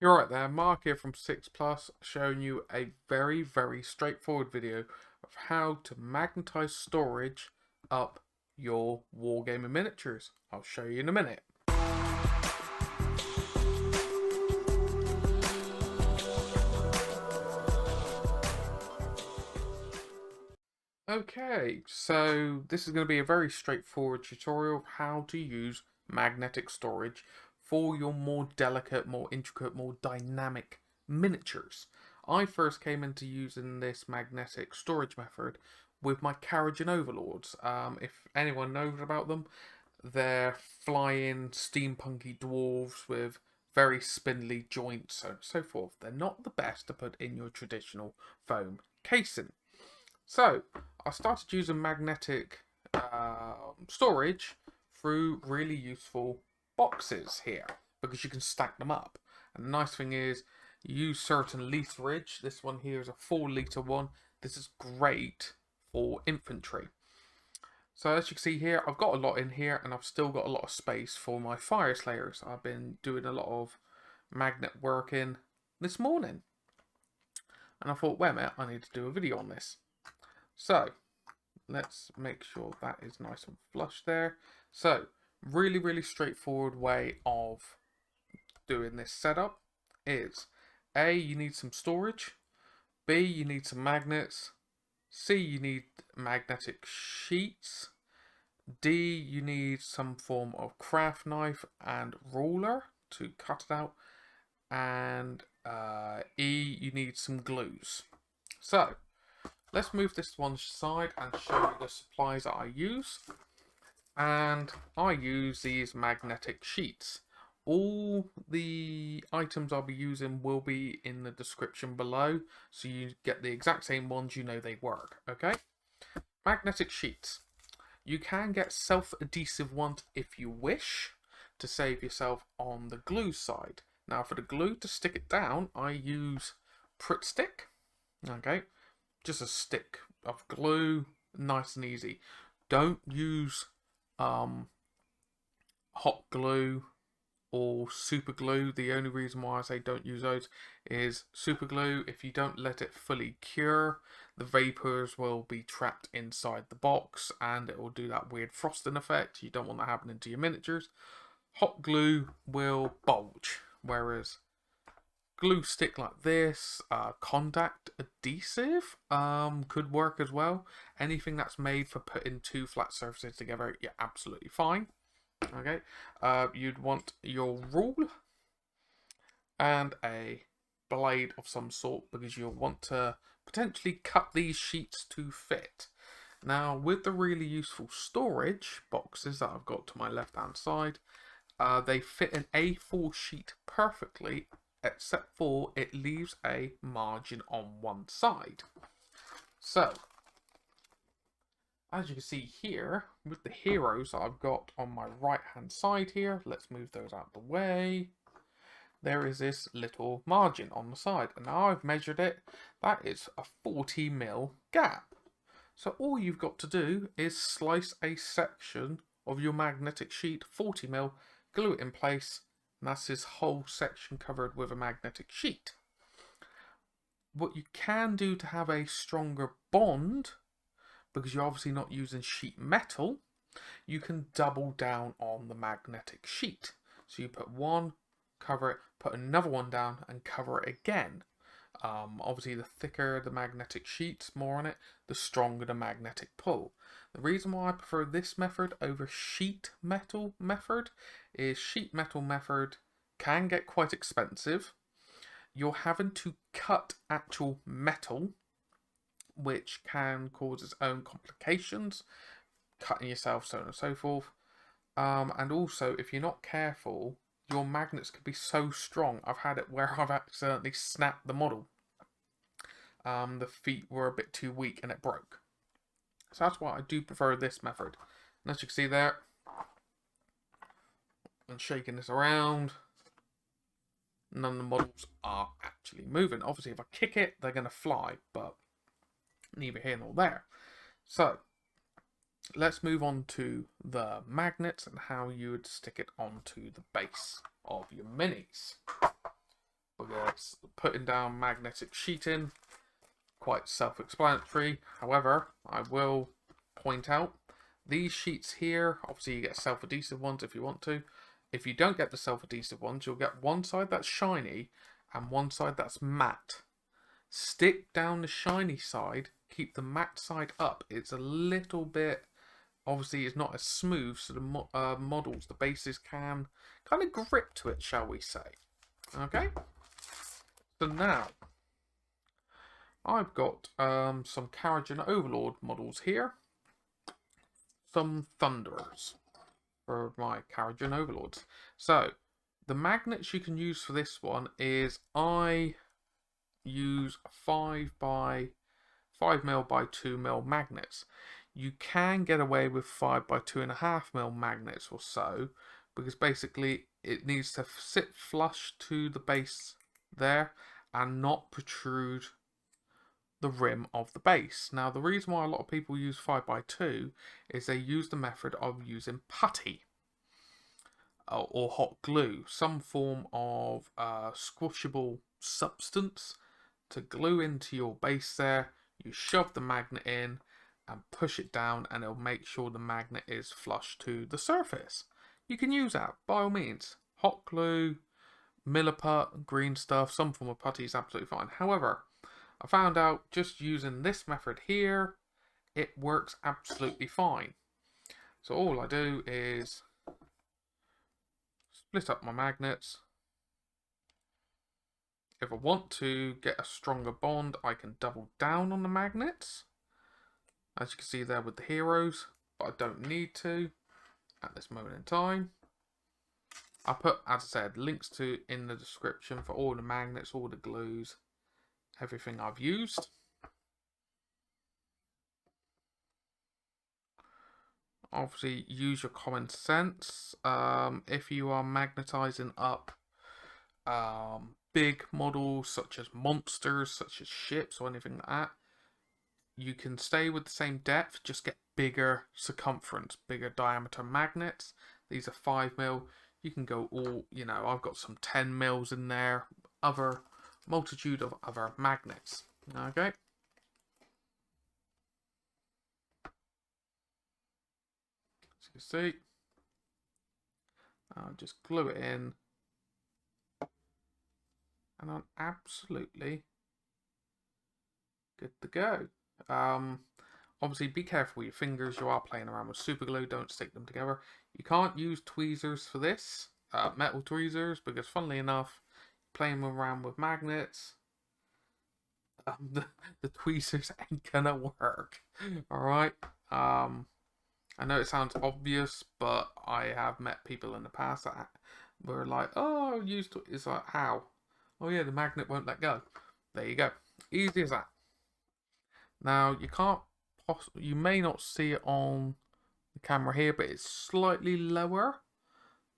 You're right there, Mark here from 6 Plus, showing you a very straightforward video of how to magnetize storage up your wargaming miniatures. I'll show you in a minute. Okay, so this is going to be a very straightforward tutorial of how to use magnetic storage for your more delicate, more intricate, more dynamic miniatures. I first came into using this magnetic storage method with my Carriage and Overlords. If anyone knows about them, they're flying steampunky dwarves with very spindly joints, so on and so forth. They're not the best to put in your traditional foam casing. So, I started using magnetic storage through really useful boxes here because you can stack them up. And the nice thing is, you use certain literage. This one here is a 4 litre one. This is great for infantry. So as you can see here, I've got a lot in here and I've still got a lot of space for my fire slayers. I've been doing a lot of magnet working this morning. And I thought, wait a minute, I need to do a video on this. So, let's make sure that is nice and flush there. So, really straightforward way of doing this setup is A, you need some storage. B, you need some magnets. C, you need magnetic sheets. D, you need some form of craft knife and ruler to cut it out. And E, you need some glues. So, let's move this to one side and show you the supplies that I use. And I use these magnetic sheets. All the items I'll be using will be in the description below, so you get the exact same ones, you know they work, okay? Magnetic sheets. You can get self-adhesive ones if you wish, to save yourself on the glue side. Now for the glue, to stick it down, I use Pritt Stick, okay? Just a stick of glue, nice and easy. Don't use hot glue or super glue. The only reason why I say don't use those is super glue, if you don't let it fully cure, the vapors will be trapped inside the box and it will do that weird frosting effect. You don't want that happening to your miniatures. Hot glue will bulge, whereas glue stick like this, contact adhesive could work as well. Anything that's made for putting two flat surfaces together, yeah, absolutely fine. Okay, you'd want your rule and a blade of some sort because you'll want to potentially cut these sheets to fit. Now, with the really useful storage boxes that I've got to my left hand side, they fit an A4 sheet perfectly, except for it leaves a margin on one side. So, as you can see here, with the heroes that I've got on my right hand side here, let's move those out of the way. There is this little margin on the side, and now I've measured it, that is a 40mm gap. So all you've got to do is slice a section of your magnetic sheet, 40mm, glue it in place, and that's this whole section covered with a magnetic sheet. What you can do to have a stronger bond, because you're obviously not using sheet metal, you can double down on the magnetic sheet. So you put one, cover it, put another one down, and cover it again. Obviously, the thicker the magnetic sheets, more on it, the stronger the magnetic pull. The reason why I prefer this method over sheet metal method is sheet metal method can get quite expensive. You're having to cut actual metal, which can cause its own complications, cutting yourself, so on and so forth. And also, if you're not careful, your magnets could be so strong. I've had it where I've accidentally snapped the model. The feet were a bit too weak and it broke. So that's why I do prefer this method. And as you can see there, and shaking this around, none of the models are actually moving. Obviously, if I kick it, they're going to fly, but neither here nor there. So, let's move on to the magnets and how you would stick it onto the base of your minis. putting down magnetic sheeting, quite self-explanatory. However, I will point out these sheets here, obviously you get self-adhesive ones if you want to. If you don't get the self-adhesive ones, you'll get one side that's shiny and one side that's matte. Stick down the shiny side, keep the matte side up. It's a little bit, obviously it's not as smooth, so the models, the bases can kind of grip to it, shall we say. Okay, so now I've got some Carriage and Overlord models here. Some Thunderers for my Carriage and Overlords. So the magnets you can use for this one is I use 5mm by 2mm magnets. You can get away with 5mm by 2.5mm magnets or so, because basically it needs to sit flush to the base there and not protrude the rim of the base. Now the reason why a lot of people use 5 by 2 is they use the method of using putty or hot glue, some form of squashable substance to glue into your base there. You shove the magnet in and push it down and it'll make sure the magnet is flush to the surface. You can use that by all means. Hot glue, Milliput, green stuff, some form of putty is absolutely fine. However, I found out just using this method here, it works absolutely fine. So all I do is split up my magnets. If I want to get a stronger bond, I can double down on the magnets, as you can see there with the heroes, but I don't need to at this moment in time. I put, as I said, links to in the description for all the magnets, all the glues, everything I've used. Obviously use your common sense. If you are magnetizing up big models such as monsters, such as ships or anything like that, you can stay with the same depth, just get bigger circumference, bigger diameter magnets. These are 5mm. You can go all, you know, I've got some 10mm in there, other multitude of other magnets. Okay. As you can see, I'll just glue it in and I'm absolutely good to go. Obviously be careful with your fingers, you are playing around with super glue, don't stick them together. You can't use tweezers for this, metal tweezers, because funnily enough, playing around with magnets, the tweezers ain't gonna work. Alright, I know it sounds obvious, but I have met people in the past that were like, oh, it's like, how? Oh yeah, the magnet won't let go. There you go. Easy as that. Now, you may not see it on the camera here, but it's slightly lower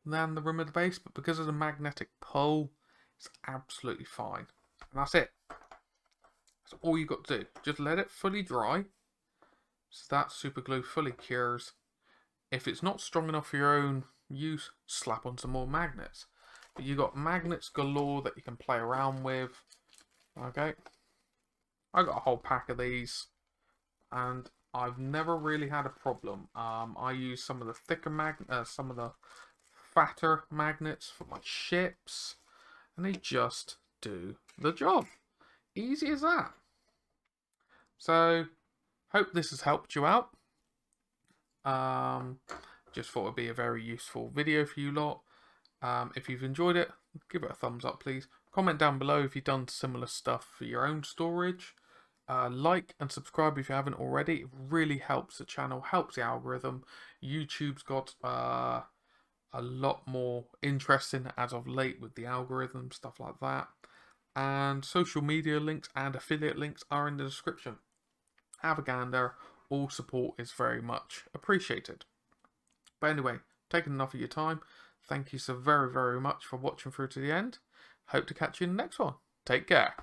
than the rim of the base, but because of the magnetic pull, it's absolutely fine. And that's it. That's all you got to do. Just let it fully dry, so that super glue fully cures. If it's not strong enough for your own use, slap on some more magnets. But you got magnets galore that you can play around with. Okay, I got a whole pack of these, and I've never really had a problem. I use some of the thicker some of the fatter magnets for my ships, and they just do the job. Easy as that. So, hope this has helped you out. Just thought it'd be a very useful video for you lot. If you've enjoyed it, give it a thumbs up, please. Comment down below if you've done similar stuff for your own storage. Like and subscribe if you haven't already. It really helps the channel, helps the algorithm. YouTube's got a lot more interesting as of late with the algorithm, stuff like that. And social media links and affiliate links are in the description. Have a gander. All support is very much appreciated. But anyway, taking enough of your time. Thank you so very, very much for watching through to the end. Hope to catch you in the next one. Take care.